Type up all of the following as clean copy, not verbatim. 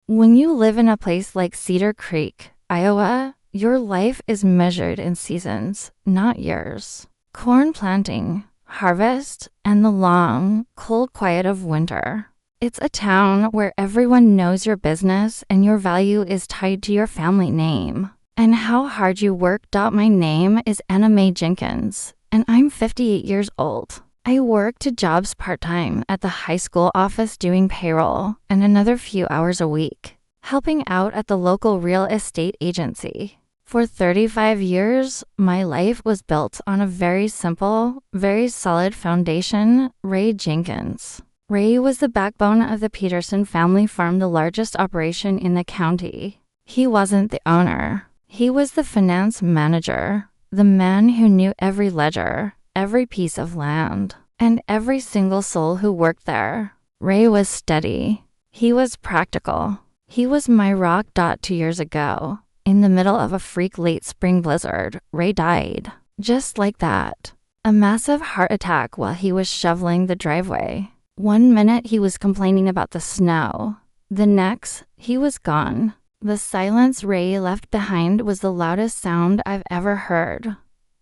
When you live in a place like Cedar Creek, Iowa, your life is measured in seasons, not years. Corn planting, harvest, and the long, cold quiet of winter. It's a town where everyone knows your business and your value is tied to your family name. And how hard you work. My name is Anna Mae Jenkins, and I'm 58 years old. I work 2 jobs part-time at the high school office doing payroll and another few hours a week, helping out at the local real estate agency. For 35 years, my life was built on a very simple, very solid foundation, Ray Jenkins. Ray was the backbone of the Peterson family farm, the largest operation in the county. He wasn't the owner. He was the finance manager, the man who knew every ledger, every piece of land, and every single soul who worked there. Ray was steady. He was practical. He was my rock. 2 years ago, in the middle of a freak late spring blizzard, Ray died. Just like that. A massive heart attack while he was shoveling the driveway. One minute he was complaining about the snow. The next, he was gone. The silence Ray left behind was the loudest sound I've ever heard.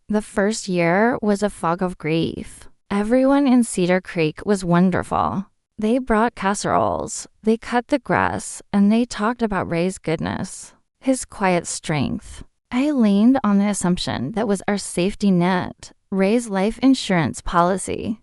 The first year was a fog of grief. Everyone in Cedar Creek was wonderful. They brought casseroles, they cut the grass, and they talked about Ray's goodness, his quiet strength. I leaned on the assumption that was our safety net, Ray's life insurance policy.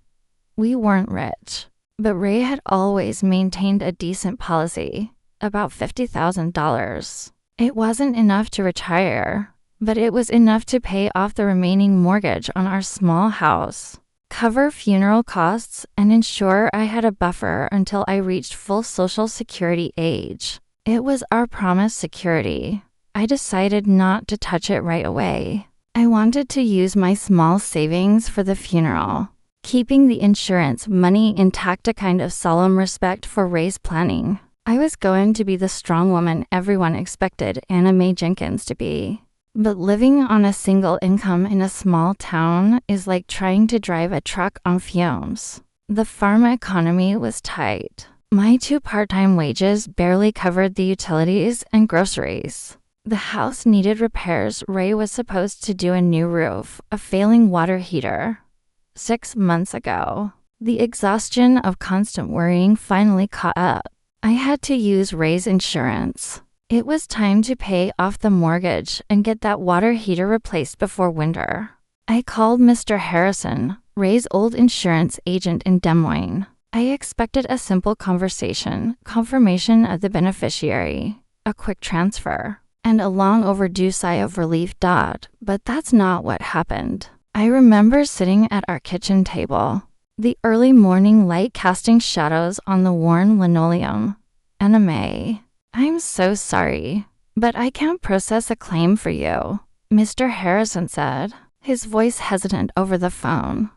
We weren't rich, but Ray had always maintained a decent policy. About $50,000. It wasn't enough to retire, but it was enough to pay off the remaining mortgage on our small house, cover funeral costs, and ensure I had a buffer until I reached full Social Security age. It was our promised security. I decided not to touch it right away. I wanted to use my small savings for the funeral, keeping the insurance money intact, a kind of solemn respect for Ray's planning. I was going to be the strong woman everyone expected Anna Mae Jenkins to be. But living on a single income in a small town is like trying to drive a truck on fumes. The farm economy was tight. My 2 part-time wages barely covered the utilities and groceries. The house needed repairs. Ray was supposed to do a new roof, a failing water heater. 6 months ago, the exhaustion of constant worrying finally caught up. I had to use Ray's insurance. It was time to pay off the mortgage and get that water heater replaced before winter. I called Mr. Harrison, Ray's old insurance agent in Des Moines. I expected a simple conversation, confirmation of the beneficiary, a quick transfer, and a long overdue sigh of relief. But that's not what happened. I remember sitting at our kitchen table, the early morning light casting shadows on the worn linoleum. Anna Mae, I'm so sorry, but I can't process a claim for you, Mr. Harrison said, his voice hesitant over the phone.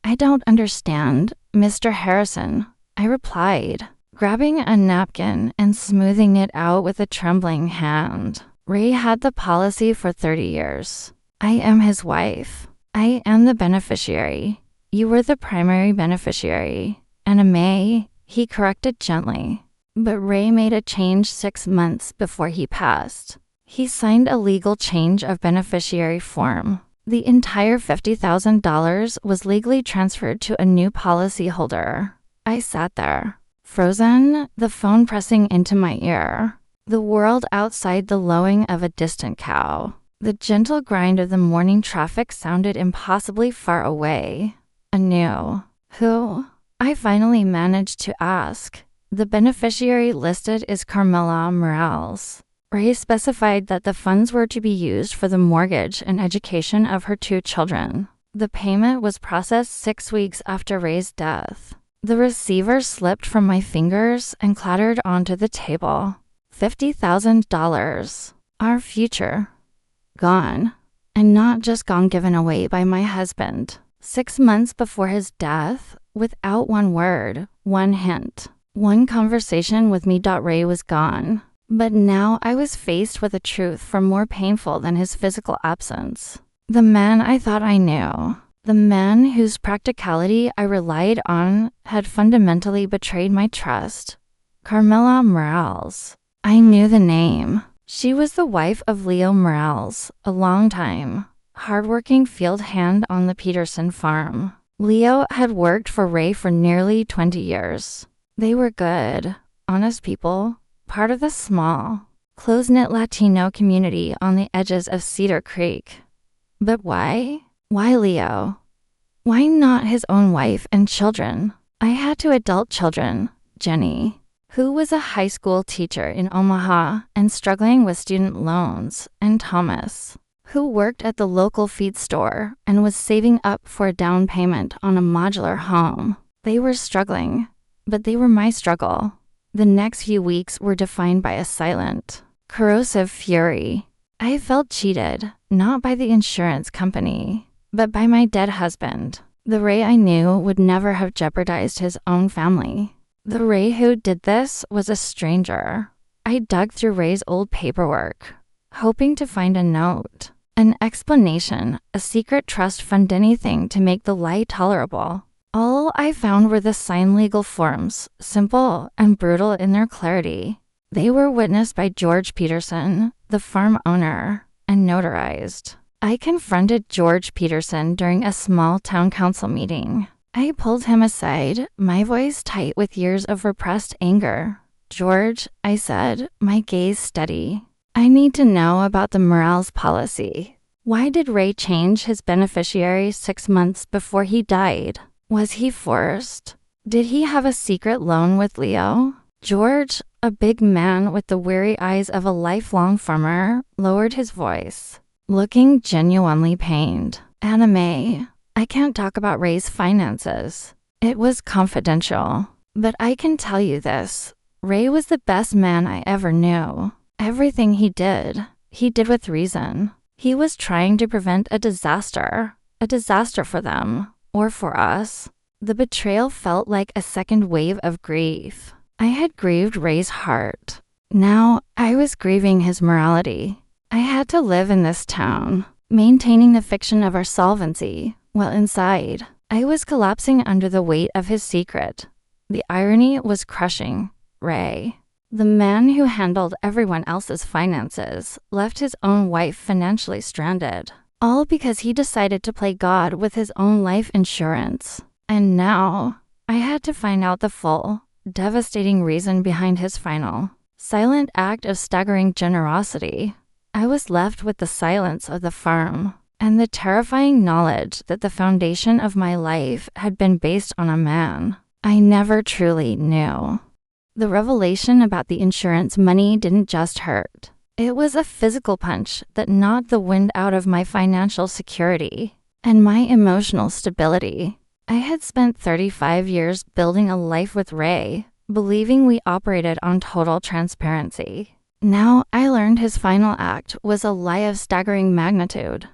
I don't understand, Mr. Harrison, I replied, grabbing a napkin and smoothing it out with a trembling hand. Ray had the policy for 30 years. I am his wife. I am the beneficiary. You were the primary beneficiary. Anna Mae, he corrected gently. But Ray made a change 6 months before he passed. He signed a legal change of beneficiary form. The entire $50,000 was legally transferred to a new policyholder. I sat there, frozen, the phone pressing into my ear. The world outside the lowing of a distant cow. The gentle grind of the morning traffic sounded impossibly far away. Anew. Who? I finally managed to ask. The beneficiary listed is Carmela Morales. Ray specified that the funds were to be used for the mortgage and education of her 2 children. The payment was processed 6 weeks after Ray's death. The receiver slipped from my fingers and clattered onto the table. $50,000. Our future. Gone. And not just gone, given away by my husband. 6 months before his death, without one word, one hint, one conversation with me. Ray was gone. But now I was faced with a truth far more painful than his physical absence. The man I thought I knew, the man whose practicality I relied on, had fundamentally betrayed my trust. Carmela Morales. I knew the name. She was the wife of Leo Morales, a long-time, hardworking field hand on the Peterson farm. Leo had worked for Ray for nearly 20 years. They were good, honest people, part of the small, close-knit Latino community on the edges of Cedar Creek. But why? Why Leo? Why not his own wife and children? I had two adult children, Jenny, who was a high school teacher in Omaha and struggling with student loans, and Thomas, who worked at the local feed store and was saving up for a down payment on a modular home. They were struggling, but they were my struggle. The next few weeks were defined by a silent, corrosive fury. I felt cheated, not by the insurance company, but by my dead husband. The Ray I knew would never have jeopardized his own family. The Ray who did this was a stranger. I dug through Ray's old paperwork, hoping to find a note, an explanation, a secret trust fund, anything to make the lie tolerable. All I found were the signed legal forms, simple and brutal in their clarity. They were witnessed by George Peterson, the farm owner, and notarized. I confronted George Peterson during a small town council meeting. I pulled him aside, my voice tight with years of repressed anger. "George," I said, my gaze steady, "I need to know about the Morales policy. Why did Ray change his beneficiary 6 months before he died? Was he forced? Did he have a secret loan with Leo?" George, a big man with the weary eyes of a lifelong farmer, lowered his voice, looking genuinely pained. "Anna Mae, I can't talk about Ray's finances. It was confidential. But I can tell you this. Ray was the best man I ever knew. Everything he did with reason. He was trying to prevent a disaster for them, or for us." The betrayal felt like a second wave of grief. I had grieved Ray's heart. Now I was grieving his morality. I had to live in this town, maintaining the fiction of our solvency, while inside, I was collapsing under the weight of his secret. The irony was crushing. Ray, the man who handled everyone else's finances, left his own wife financially stranded, all because he decided to play God with his own life insurance. And now, I had to find out the full, devastating reason behind his final, silent act of staggering generosity. I was left with the silence of the farm, and the terrifying knowledge that the foundation of my life had been based on a man I never truly knew. The revelation about the insurance money didn't just hurt. It was a physical punch that knocked the wind out of my financial security and my emotional stability. I had spent 35 years building a life with Ray, believing we operated on total transparency. Now I learned his final act was a lie of staggering magnitude.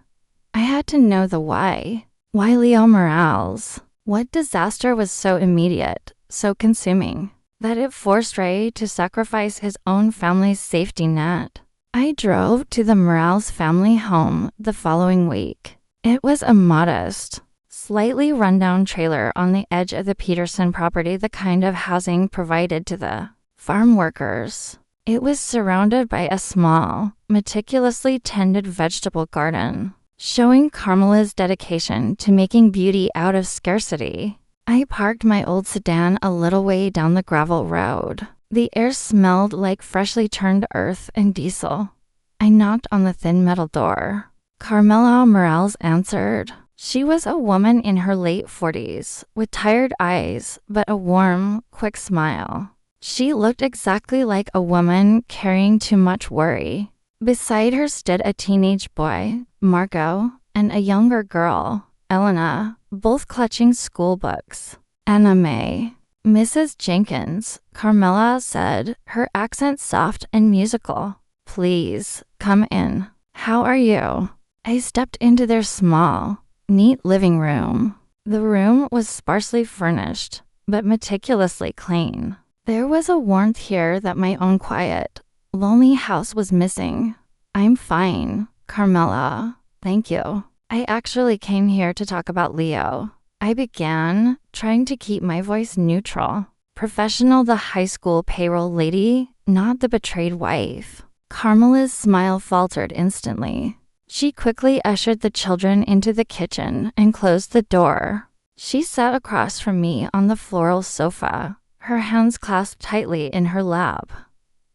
I had to know the why. Why Leo Morales? What disaster was so immediate, so consuming, that it forced Ray to sacrifice his own family's safety net? I drove to the Morales family home the following week. It was a modest, slightly rundown trailer on the edge of the Peterson property, the kind of housing provided to the farm workers. It was surrounded by a small, meticulously tended vegetable garden, showing Carmela's dedication to making beauty out of scarcity. I parked my old sedan a little way down the gravel road. The air smelled like freshly turned earth and diesel. I knocked on the thin metal door. Carmela Morales answered. She was a woman in her late 40s, with tired eyes, but a warm, quick smile. She looked exactly like a woman carrying too much worry. Beside her stood a teenage boy, Marco, and a younger girl, Elena, both clutching school books. "Anna Mae." "Mrs. Jenkins," Carmela said, her accent soft and musical. "Please, come in. How are you?" I stepped into their small, neat living room. The room was sparsely furnished, but meticulously clean. There was a warmth here that my own quiet, lonely house was missing. "I'm fine, Carmela. Thank you. I actually came here to talk about Leo." I began, trying to keep my voice neutral. Professional, the high school payroll lady, not the betrayed wife. Carmela's smile faltered instantly. She quickly ushered the children into the kitchen and closed the door. She sat across from me on the floral sofa, her hands clasped tightly in her lap.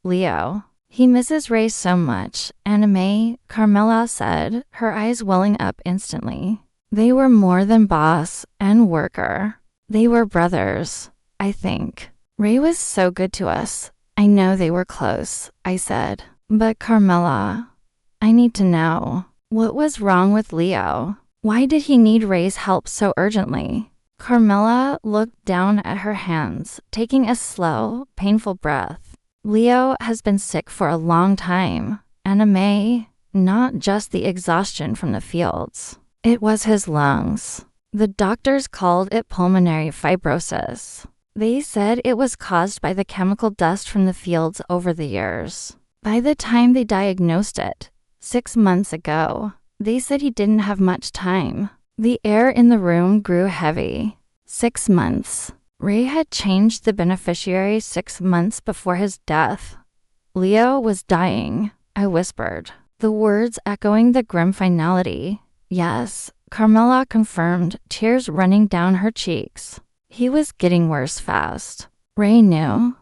Leo, he misses Ray so much, Anna May, Carmela said, her eyes welling up instantly. They were more than boss and worker. They were brothers, I think. Ray was so good to us. I know they were close, I said. But Carmela, I need to know. What was wrong with Leo? Why did he need Ray's help so urgently? Carmela looked down at her hands, taking a slow, painful breath. Leo has been sick for a long time. Anna May, not just the exhaustion from the fields. It was his lungs. The doctors called it pulmonary fibrosis. They said it was caused by the chemical dust from the fields over the years. By the time they diagnosed it, 6 months ago, they said he didn't have much time. The air in the room grew heavy. 6 months. Ray had changed the beneficiary 6 months before his death. Leo was dying, I whispered, the words echoing the grim finality. Yes, Carmela confirmed, tears running down her cheeks. He was getting worse fast. Ray knew.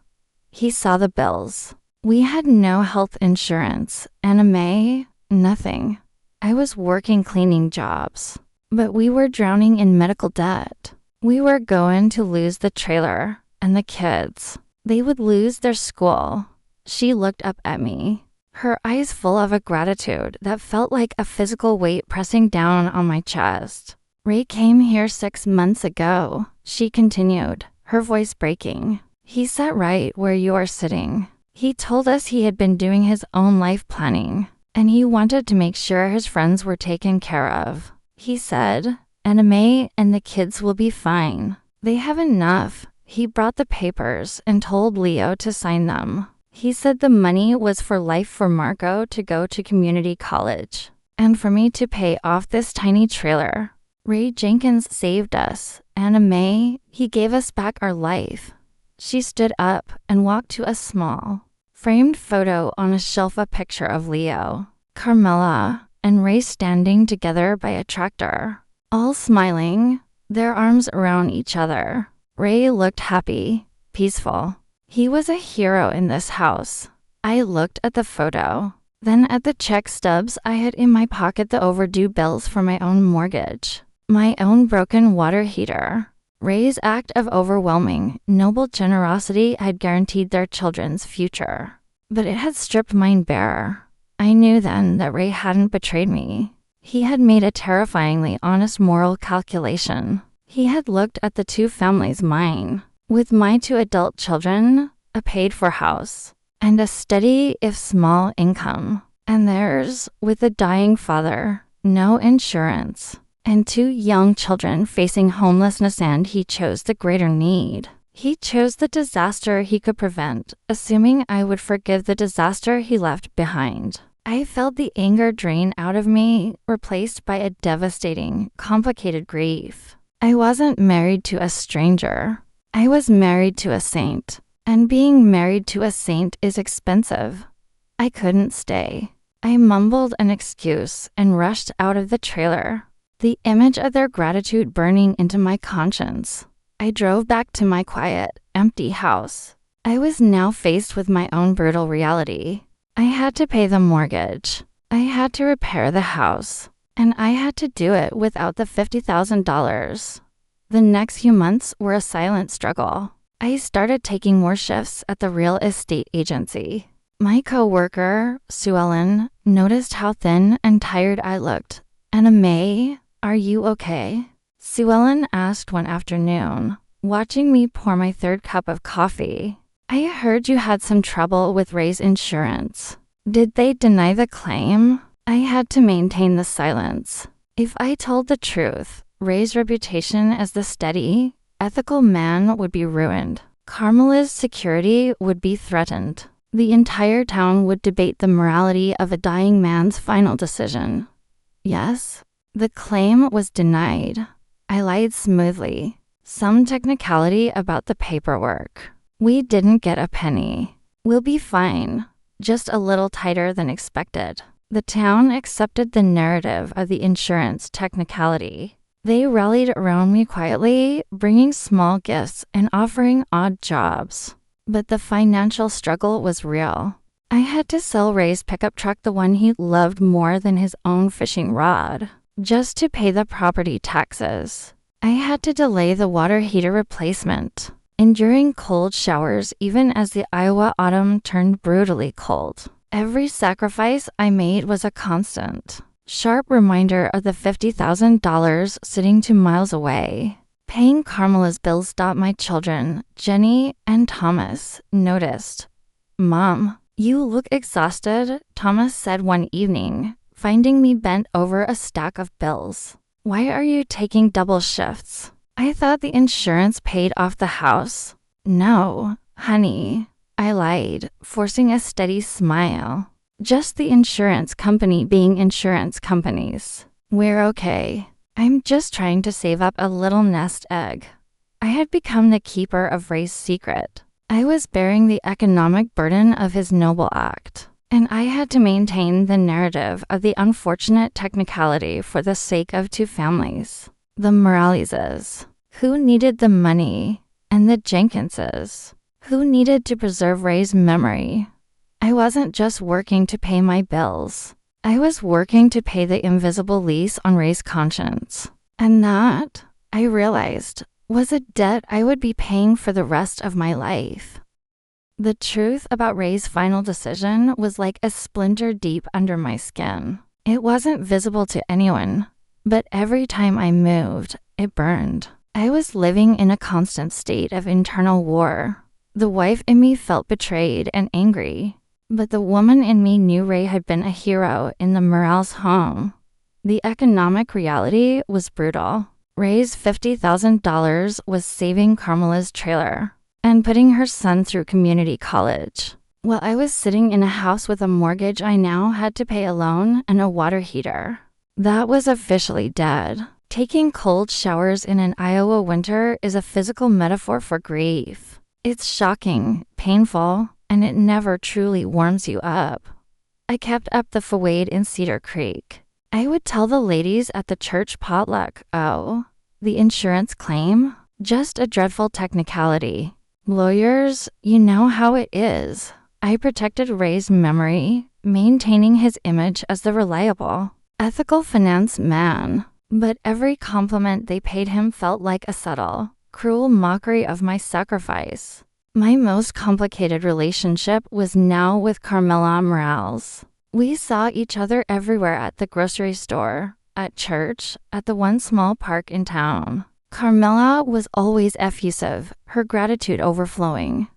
He saw the bills. We had no health insurance. Anna May, nothing. I was working cleaning jobs. But we were drowning in medical debt. We were going to lose the trailer and the kids. They would lose their school. She looked up at me, her eyes full of a gratitude that felt like a physical weight pressing down on my chest. Ray came here 6 months ago, she continued, her voice breaking. He sat right where you are sitting. He told us he had been doing his own life planning, and he wanted to make sure his friends were taken care of. He said, Anna May and the kids will be fine. They have enough. He brought the papers and told Leo to sign them. He said the money was for life for Marco to go to community college, and for me to pay off this tiny trailer. Ray Jenkins saved us. Anna May, he gave us back our life. She stood up and walked to a small, framed photo on a shelf, a picture of Leo, Carmela, and Ray standing together by a tractor, all smiling, their arms around each other. Ray looked happy, peaceful. He was a hero in this house. I looked at the photo, then at the check stubs I had in my pocket, the overdue bills for my own mortgage, my own broken water heater. Ray's act of overwhelming, noble generosity had guaranteed their children's future, but it had stripped mine bare. I knew then that Ray hadn't betrayed me. He had made a terrifyingly honest moral calculation. He had looked at the two families, mine, with my 2 adult children, a paid-for house, and a steady, if small, income, and theirs, with a dying father, no insurance, and 2 young children facing homelessness, and he chose the greater need. He chose the disaster he could prevent, assuming I would forgive the disaster he left behind. I felt the anger drain out of me, replaced by a devastating, complicated grief. I wasn't married to a stranger. I was married to a saint, and being married to a saint is expensive. I couldn't stay. I mumbled an excuse and rushed out of the trailer, the image of their gratitude burning into my conscience. I drove back to my quiet, empty house. I was now faced with my own brutal reality. I had to pay the mortgage. I had to repair the house. And I had to do it without the $50,000. The next few months were a silent struggle. I started taking more shifts at the real estate agency. My coworker, Sue Ellen, noticed how thin and tired I looked. Anna May, are you okay? Sue Ellen asked one afternoon, watching me pour my 3rd cup of coffee. I heard you had some trouble with Ray's insurance. Did they deny the claim? I had to maintain the silence. If I told the truth, Ray's reputation as the steady, ethical man would be ruined. Carmela's security would be threatened. The entire town would debate the morality of a dying man's final decision. Yes, the claim was denied. I lied smoothly. Some technicality about the paperwork. We didn't get a penny. We'll be fine, just a little tighter than expected. The town accepted the narrative of the insurance technicality. They rallied around me quietly, bringing small gifts and offering odd jobs. But the financial struggle was real. I had to sell Ray's pickup truck, the one he loved more than his own fishing rod, just to pay the property taxes. I had to delay the water heater replacement, enduring cold showers even as the Iowa autumn turned brutally cold. Every sacrifice I made was a constant, sharp reminder of the $50,000 sitting 2 miles away. Paying Carmela's bills. My children, Jenny and Thomas, noticed. "Mom, you look exhausted," Thomas said one evening, finding me bent over a stack of bills. "Why are you taking double shifts?" I thought the insurance paid off the house. "No, honey," I lied, forcing a steady smile. "Just the insurance company being insurance companies. We're okay. I'm just trying to save up a little nest egg." I had become the keeper of Ray's secret. I was bearing the economic burden of his noble act, and I had to maintain the narrative of the unfortunate technicality for the sake of 2 families. The Moraleses, who needed the money, and the Jenkinses, who needed to preserve Ray's memory. I wasn't just working to pay my bills. I was working to pay the invisible lease on Ray's conscience. And that, I realized, was a debt I would be paying for the rest of my life. The truth about Ray's final decision was like a splinter deep under my skin. It wasn't visible to anyone, but every time I moved, it burned. I was living in a constant state of internal war. The wife in me felt betrayed and angry, but the woman in me knew Ray had been a hero in the Morales home. The economic reality was brutal. Ray's $50,000 was saving Carmela's trailer and putting her son through community college, while I was sitting in a house with a mortgage I now had to pay alone and a water heater. That was officially dead. Taking cold showers in an Iowa winter is a physical metaphor for grief. It's shocking, painful, and it never truly warms you up. I kept up the fawade in Cedar Creek. I would tell the ladies at the church potluck, "Oh, the insurance claim? Just a dreadful technicality. Lawyers, you know how it is." I protected Ray's memory, maintaining his image as the reliable, ethical finance man. But every compliment they paid him felt like a subtle, cruel mockery of my sacrifice. My most complicated relationship was now with Carmela Morales. We saw each other everywhere, at the grocery store, at church, at the one small park in town. Carmela was always effusive, her gratitude overflowing.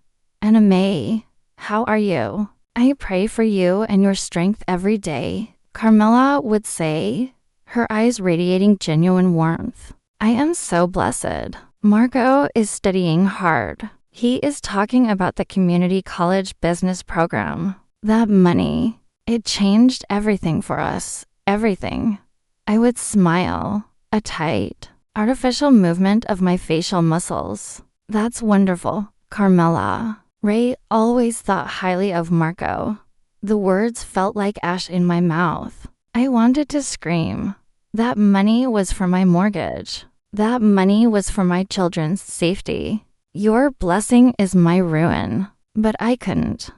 "Anna May, how are you? I pray for you and your strength every day," Carmela would say, her eyes radiating genuine warmth. "I am so blessed. Marco is studying hard. He is talking about the community college business program. That money, it changed everything for us, everything." I would smile, a tight, artificial movement of my facial muscles. "That's wonderful, Carmela." Ray always thought highly of Marco. The words felt like ash in my mouth. I wanted to scream. That money was for my mortgage. That money was for my children's safety. Your blessing is my ruin. But I couldn't.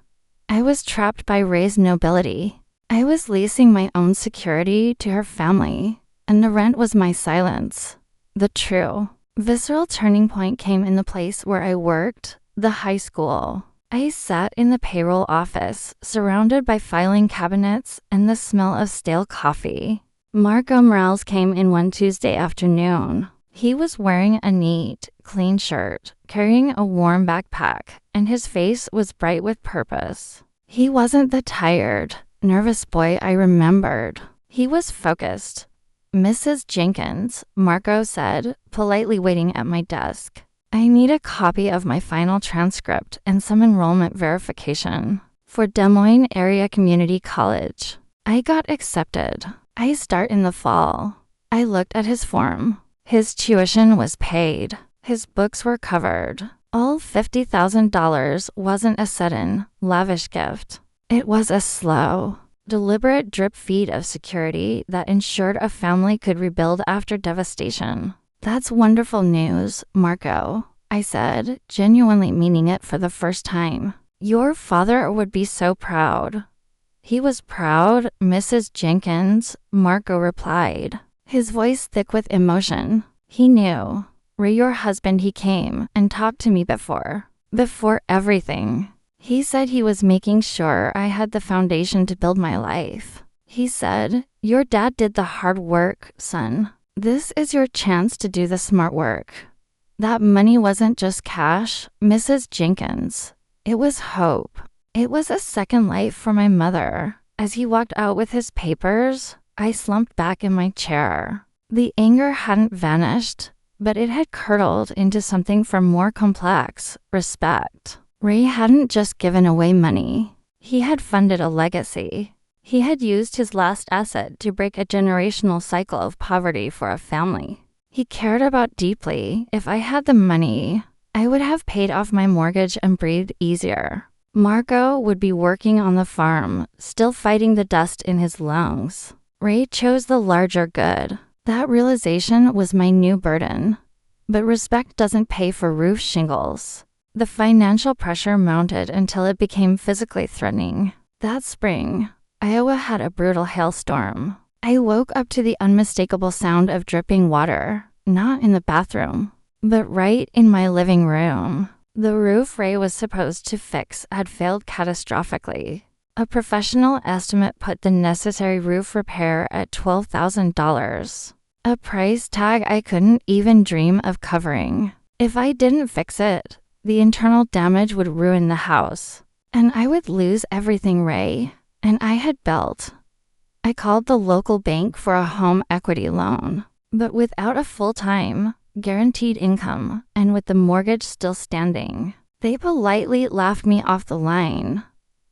I was trapped by Ray's nobility. I was leasing my own security to her family, and the rent was my silence. The true, visceral turning point came in the place where I worked, the high school. I sat in the payroll office, surrounded by filing cabinets and the smell of stale coffee. Marco Morales came in one Tuesday afternoon. He was wearing a neat, clean shirt, carrying a warm backpack, and his face was bright with purpose. He wasn't the tired, nervous boy I remembered. He was focused. "Mrs. Jenkins," Marco said, politely waiting at my desk. "I need a copy of my final transcript and some enrollment verification for Des Moines Area Community College. I got accepted. I start in the fall." I looked at his form. His tuition was paid. His books were covered. All $50,000 wasn't a sudden, lavish gift. It was a slow, deliberate drip feed of security that ensured a family could rebuild after devastation. That's wonderful news, Marco, I said, genuinely meaning it for the first time. Your father would be so proud. He was proud, Mrs. Jenkins, Marco replied, his voice thick with emotion. He knew. Ray, your husband, he came and talked to me before everything. He said he was making sure I had the foundation to build my life. He said, your dad did the hard work, son. This is your chance to do the smart work. That money wasn't just cash, Mrs. Jenkins. It was hope. It was a second life for my mother. As he walked out with his papers, I slumped back in my chair. The anger hadn't vanished, but it had curdled into something far more complex, respect. Ray hadn't just given away money. He had funded a legacy. He had used his last asset to break a generational cycle of poverty for a family he cared about deeply. If I had the money, I would have paid off my mortgage and breathed easier. Marco would be working on the farm, still fighting the dust in his lungs. Ray chose the larger good. That realization was my new burden. But respect doesn't pay for roof shingles. The financial pressure mounted until it became physically threatening. That spring, Iowa had a brutal hailstorm. I woke up to the unmistakable sound of dripping water, not in the bathroom, but right in my living room. The roof Ray was supposed to fix had failed catastrophically. A professional estimate put the necessary roof repair at $12,000, a price tag I couldn't even dream of covering. If I didn't fix it, the internal damage would ruin the house, and I would lose everything Ray and I had built. I called the local bank for a home equity loan, but without a full-time, guaranteed income, and with the mortgage still standing, they politely laughed me off the line.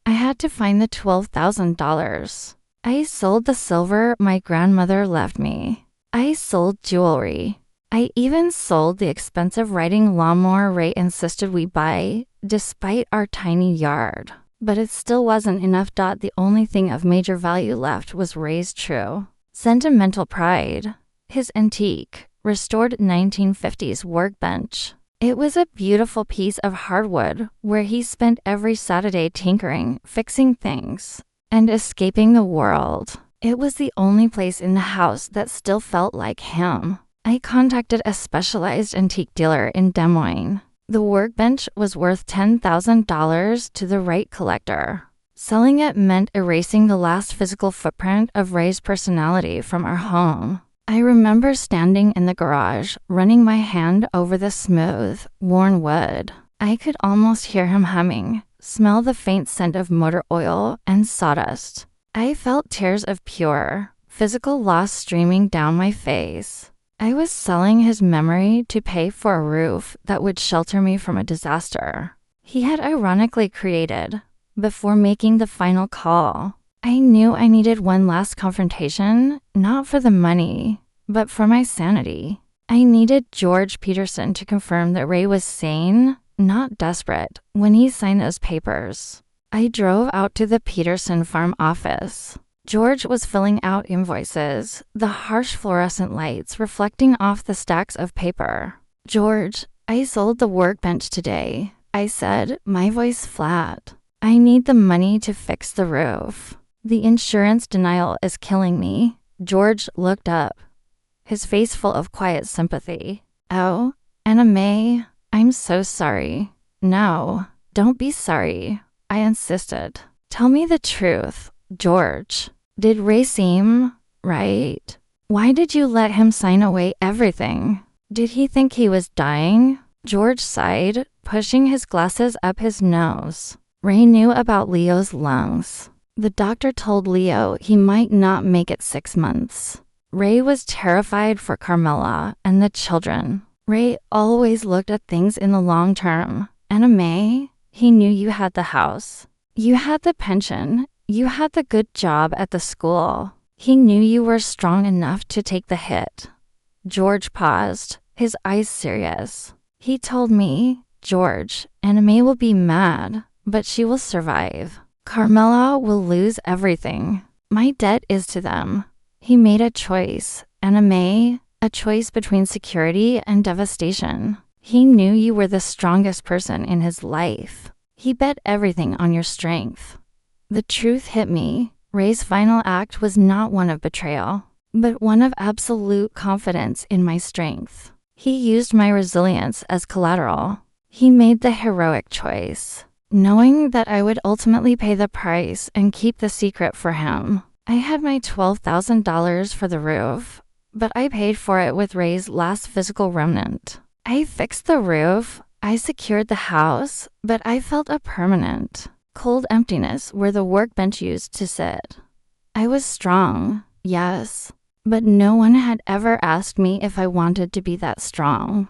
I had to find the $12,000. I sold the silver my grandmother left me. I sold jewelry. I even sold the expensive riding lawnmower Ray insisted we buy, despite our tiny yard. But it still wasn't enough. The only thing of major value left was Ray's true sentimental pride, his antique, restored 1950s workbench. It was a beautiful piece of hardwood where he spent every Saturday tinkering, fixing things, and escaping the world. It was the only place in the house that still felt like him. I contacted a specialized antique dealer in Des Moines. The workbench was worth $10,000 to the right collector. Selling it meant erasing the last physical footprint of Ray's personality from our home. I remember standing in the garage, running my hand over the smooth, worn wood. I could almost hear him humming, smell the faint scent of motor oil and sawdust. I felt tears of pure, physical loss streaming down my face. I was selling his memory to pay for a roof that would shelter me from a disaster he had ironically created. Before making the final call, I knew I needed one last confrontation, not for the money, but for my sanity. I needed George Peterson to confirm that Ray was sane, not desperate, when he signed those papers. I drove out to the Peterson farm office. George was filling out invoices, the harsh fluorescent lights reflecting off the stacks of paper. George, I sold the workbench today, I said, my voice flat. I need the money to fix the roof. The insurance denial is killing me. George looked up, his face full of quiet sympathy. Oh, Anna Mae, I'm so sorry. No, don't be sorry, I insisted. Tell me the truth, George. Did Ray seem right? Why did you let him sign away everything? Did he think he was dying? George sighed, pushing his glasses up his nose. Ray knew about Leo's lungs. The doctor told Leo he might not make it 6 months. Ray was terrified for Carmela and the children. Ray always looked at things in the long term. Anna Mae, he knew you had the house. You had the pension. You had the good job at the school. He knew you were strong enough to take the hit. George paused, his eyes serious. He told me, George, Anna May will be mad, but she will survive. Carmela will lose everything. My debt is to them. He made a choice. Anna May, a choice between security and devastation. He knew you were the strongest person in his life. He bet everything on your strength. The truth hit me. Ray's final act was not one of betrayal, but one of absolute confidence in my strength. He used my resilience as collateral. He made the heroic choice, knowing that I would ultimately pay the price and keep the secret for him. I had my $12,000 for the roof, but I paid for it with Ray's last physical remnant. I fixed the roof, I secured the house, but I felt a permanent, cold emptiness where the workbench used to sit. I was strong, yes, but no one had ever asked me if I wanted to be that strong.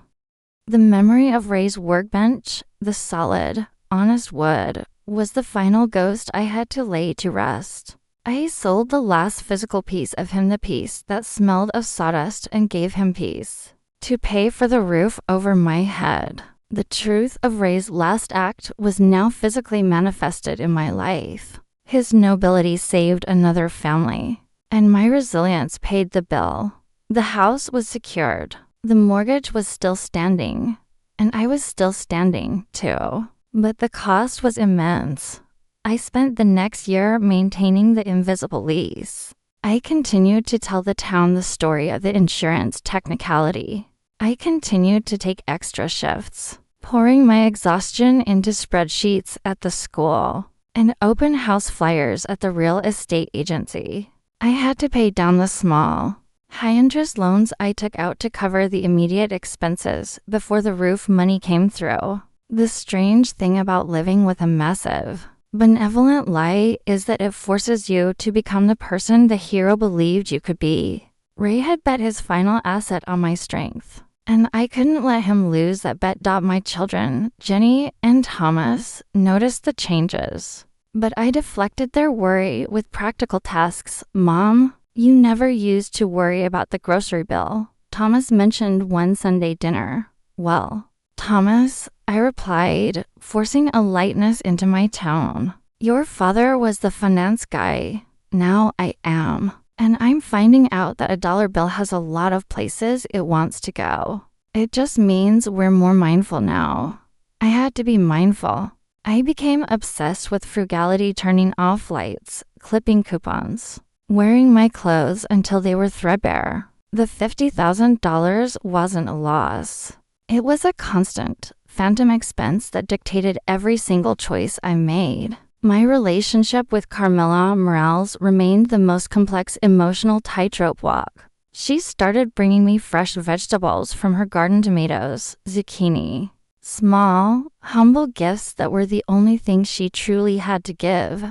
The memory of Ray's workbench, the solid, honest wood, was the final ghost I had to lay to rest. I sold the last physical piece of him, the piece that smelled of sawdust, and gave him peace, to pay for the roof over my head. The truth of Ray's last act was now physically manifested in my life. His nobility saved another family, and my resilience paid the bill. The house was secured. The mortgage was still standing, and I was still standing, too. But the cost was immense. I spent the next year maintaining the invisible lease. I continued to tell the town the story of the insurance technicality. I continued to take extra shifts, pouring my exhaustion into spreadsheets at the school and open house flyers at the real estate agency. I had to pay down the small, high-interest loans I took out to cover the immediate expenses before the roof money came through. The strange thing about living with a massive, benevolent lie is that it forces you to become the person the hero believed you could be. Ray had bet his final asset on my strength, and I couldn't let him lose that bet. My children, Jenny and Thomas, noticed the changes, but I deflected their worry with practical tasks. Mom, you never used to worry about the grocery bill, Thomas mentioned one Sunday dinner. Well, Thomas, I replied, forcing a lightness into my tone. Your father was the finance guy. Now I am. And I'm finding out that a dollar bill has a lot of places it wants to go. It just means we're more mindful now. I had to be mindful. I became obsessed with frugality, turning off lights, clipping coupons, wearing my clothes until they were threadbare. The $50,000 wasn't a loss. It was a constant, phantom expense that dictated every single choice I made. My relationship with Carmela Morales remained the most complex emotional tightrope walk. She started bringing me fresh vegetables from her garden, tomatoes, zucchini. Small, humble gifts that were the only thing she truly had to give.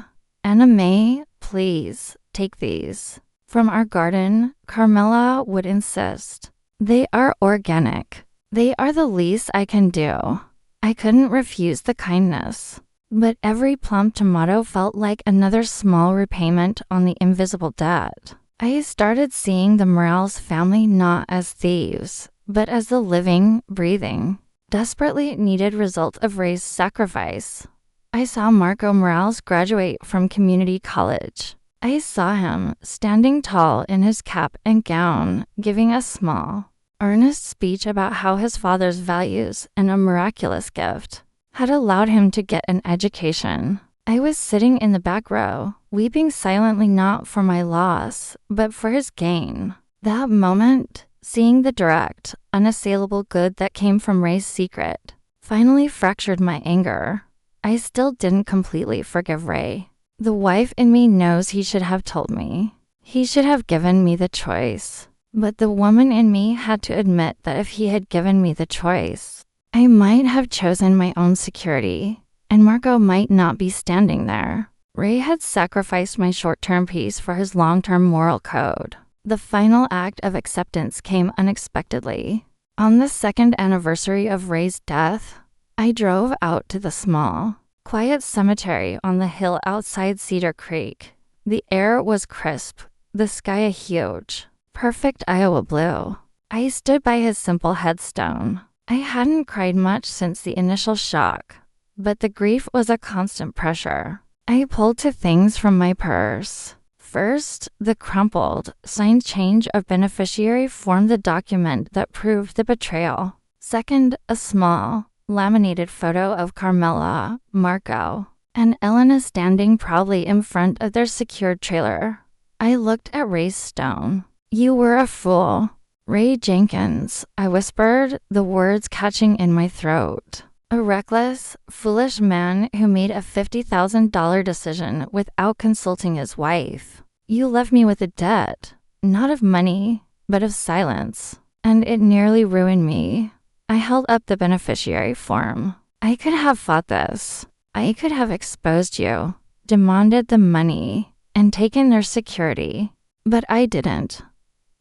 Anna May, please, take these. From our garden, Carmela would insist. They are organic. They are the least I can do. I couldn't refuse the kindness. But every plump tomato felt like another small repayment on the invisible debt. I started seeing the Morales family not as thieves, but as the living, breathing, desperately needed result of Ray's sacrifice. I saw Marco Morales graduate from community college. I saw him standing tall in his cap and gown, giving a small, earnest speech about how his father's values and a miraculous gift had allowed him to get an education. I was sitting in the back row, weeping silently, not for my loss, but for his gain. That moment, seeing the direct, unassailable good that came from Ray's secret, finally fractured my anger. I still didn't completely forgive Ray. The wife in me knows he should have told me. He should have given me the choice. But the woman in me had to admit that if he had given me the choice, I might have chosen my own security, and Marco might not be standing there. Ray had sacrificed my short-term peace for his long-term moral code. The final act of acceptance came unexpectedly. On the second anniversary of Ray's death, I drove out to the small, quiet cemetery on the hill outside Cedar Creek. The air was crisp, the sky a huge, perfect Iowa blue. I stood by his simple headstone, I hadn't cried much since the initial shock, but the grief was a constant pressure. I pulled two things from my purse. First, the crumpled, signed change of beneficiary formed the document that proved the betrayal. Second, a small, laminated photo of Carmela, Marco, and Elena standing proudly in front of their secured trailer. I looked at Ray Stone. "You were a fool." "Ray Jenkins," I whispered, the words catching in my throat. "A reckless, foolish man who made a $50,000 decision without consulting his wife. You left me with a debt, not of money, but of silence, and it nearly ruined me." I held up the beneficiary form. "I could have fought this. I could have exposed you, demanded the money, and taken their security, but I didn't.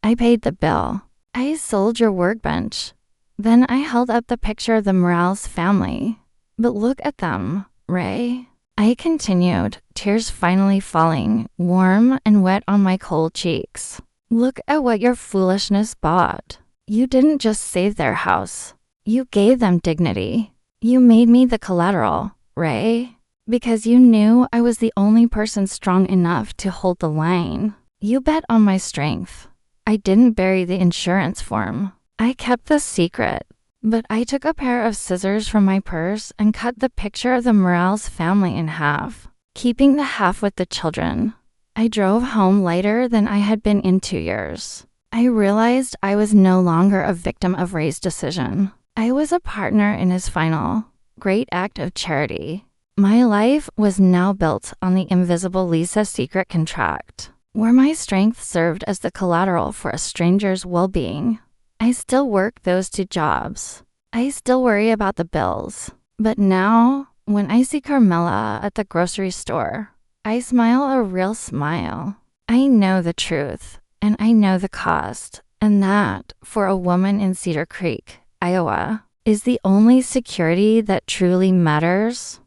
I paid the bill. I sold your workbench." Then I held up the picture of the Morales family. "But look at them, Ray." I continued, tears finally falling, warm and wet on my cold cheeks. "Look at what your foolishness bought. You didn't just save their house. You gave them dignity. You made me the collateral, Ray, because you knew I was the only person strong enough to hold the line. You bet on my strength. I didn't bury the insurance form. I kept the secret, but I took a pair of scissors from my purse and cut the picture of the Morales family in half, keeping the half with the children. I drove home lighter than I had been in 2 years. I realized I was no longer a victim of Ray's decision. I was a partner in his final, great act of charity. My life was now built on the invisible Lisa secret contract, where my strength served as the collateral for a stranger's well-being. I still work those 2 jobs. I still worry about the bills. But now, when I see Carmela at the grocery store, I smile a real smile. I know the truth, and I know the cost, and that, for a woman in Cedar Creek, Iowa, is the only security that truly matters.